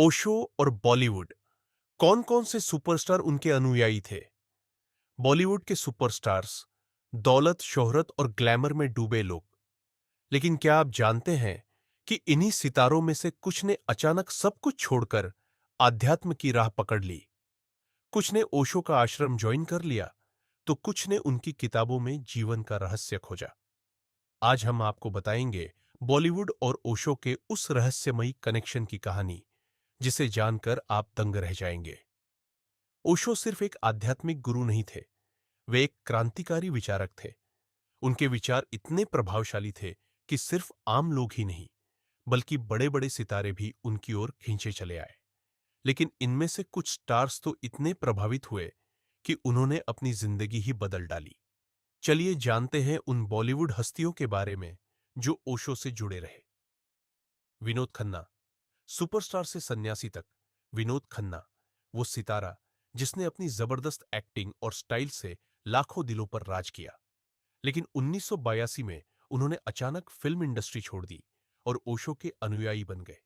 ओशो और बॉलीवुड, कौन-कौन से सुपरस्टार उनके अनुयायी थे? बॉलीवुड के सुपरस्टार्स, दौलत, शोहरत और ग्लैमर में डूबे लोग। लेकिन क्या आप जानते हैं कि इन्हीं सितारों में से कुछ ने अचानक सब कुछ छोड़कर आध्यात्म की राह पकड़ ली? कुछ ने ओशो का आश्रम ज्वाइन कर लिया, तो कुछ ने उनकी किताबों में जीवन का रहस्य खोजा। आज हम आपको बताएंगे बॉलीवुड और ओशो के उस रहस्यमयी कनेक्शन की कहानी, जिसे जानकर आप दंग रह जाएंगे। ओशो सिर्फ एक आध्यात्मिक गुरु नहीं थे, वे एक क्रांतिकारी विचारक थे। उनके विचार इतने प्रभावशाली थे कि सिर्फ आम लोग ही नहीं, बल्कि बड़े-बड़े सितारे भी उनकी ओर खींचे चले आए। लेकिन इनमें से कुछ स्टार्स तो इतने प्रभावित हुए कि उन्होंने अपनी जिंदगी ही बदल डाली। चलिए जानते हैं उन बॉलीवुड हस्तियों के बारे में जो ओशो से जुड़े रहे। विनोद खन्ना, सुपरस्टार से सन्यासी तक। विनोद खन्ना, वो सितारा जिसने अपनी जबरदस्त एक्टिंग और स्टाइल से लाखों दिलों पर राज किया। लेकिन 1982 में उन्होंने अचानक फिल्म इंडस्ट्री छोड़ दी और ओशो के अनुयायी बन गए।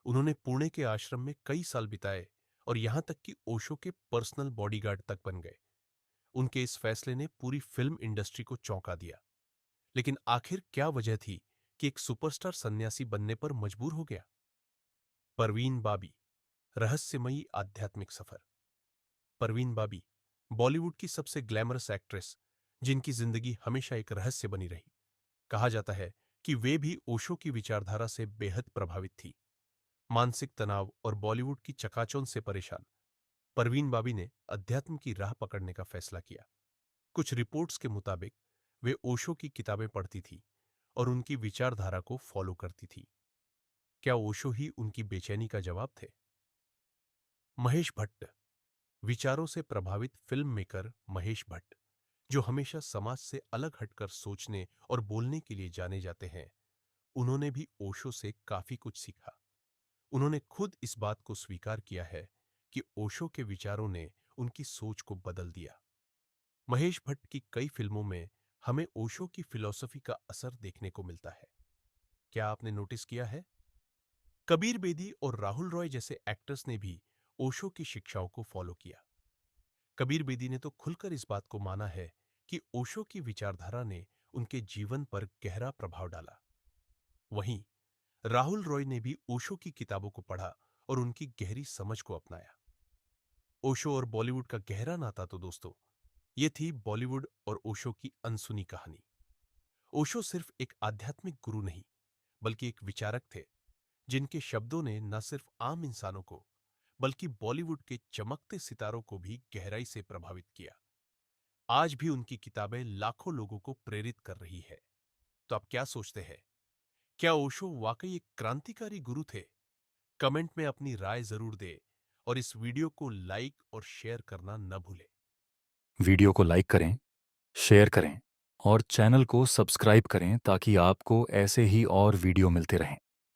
उन्होंने पुणे के आश्रम में कई साल बिताए और यहां तक कि ओशो के पर्सनल बॉडीगार्ड तक बन गए। उनके इस फैसले ने पूरी फिल्म इंडस्ट्री को चौंका दिया। लेकिन आखिर क्या वजह थी कि एक सुपरस्टार सन्यासी बनने पर मजबूर हो गया? परवीन बाबी, रहस्यमयी आध्यात्मिक सफर। परवीन बाबी, बॉलीवुड की सबसे ग्लैमरस एक्ट्रेस, जिनकी जिंदगी हमेशा एक रहस्य बनी रही। कहा जाता है कि वे भी ओशो की विचारधारा से बेहद प्रभावित थी। मानसिक तनाव और बॉलीवुड की चकाचौंध से परेशान परवीन बाबी ने अध्यात्म की राह पकड़ने का फैसला किया। कुछ रिपोर्ट्स के मुताबिक वे ओशो की किताबें पढ़ती थी और उनकी विचारधारा को फॉलो करती थी। क्या ओशो ही उनकी बेचैनी का जवाब थे? महेश भट्ट, विचारों से प्रभावित फिल्म मेकर महेश भट्ट, जो हमेशा समाज से अलग हटकर सोचने और बोलने के लिए जाने जाते हैं, उन्होंने भी ओशो से काफी कुछ सीखा। उन्होंने खुद इस बात को स्वीकार किया है कि ओशो के विचारों ने उनकी सोच को बदल दिया। महेश भट्ट की कई फिल्मों में हमें ओशो की फिलॉसफी का असर देखने को मिलता है। क्या आपने नोटिस किया है? कबीर बेदी और राहुल रॉय जैसे एक्टर्स ने भी ओशो की शिक्षाओं को फॉलो किया। कबीर बेदी ने तो खुलकर इस बात को माना है कि ओशो की विचारधारा ने उनके जीवन पर गहरा प्रभाव डाला। वहीं राहुल रॉय ने भी ओशो की किताबों को पढ़ा और उनकी गहरी समझ को अपनाया। ओशो और बॉलीवुड का गहरा नाता तो दोस्तों, ये थी बॉलीवुड और ओशो की अनसुनी कहानी। ओशो सिर्फ एक आध्यात्मिक गुरु नहीं, बल्कि एक विचारक थे, जिनके शब्दों ने न सिर्फ आम इंसानों को, बल्कि बॉलीवुड के चमकते सितारों को भी गहराई से प्रभावित किया। आज भी उनकी किताबें लाखों लोगों को प्रेरित कर रही है। तो आप क्या सोचते हैं? क्या ओशो वाकई एक क्रांतिकारी गुरु थे? कमेंट में अपनी राय जरूर दें और इस वीडियो को लाइक और शेयर करना न भूलें। वीडियो को लाइक करें, शेयर करें और चैनल को सब्सक्राइब करें ताकि आपको ऐसे ही और वीडियो मिलते रहें।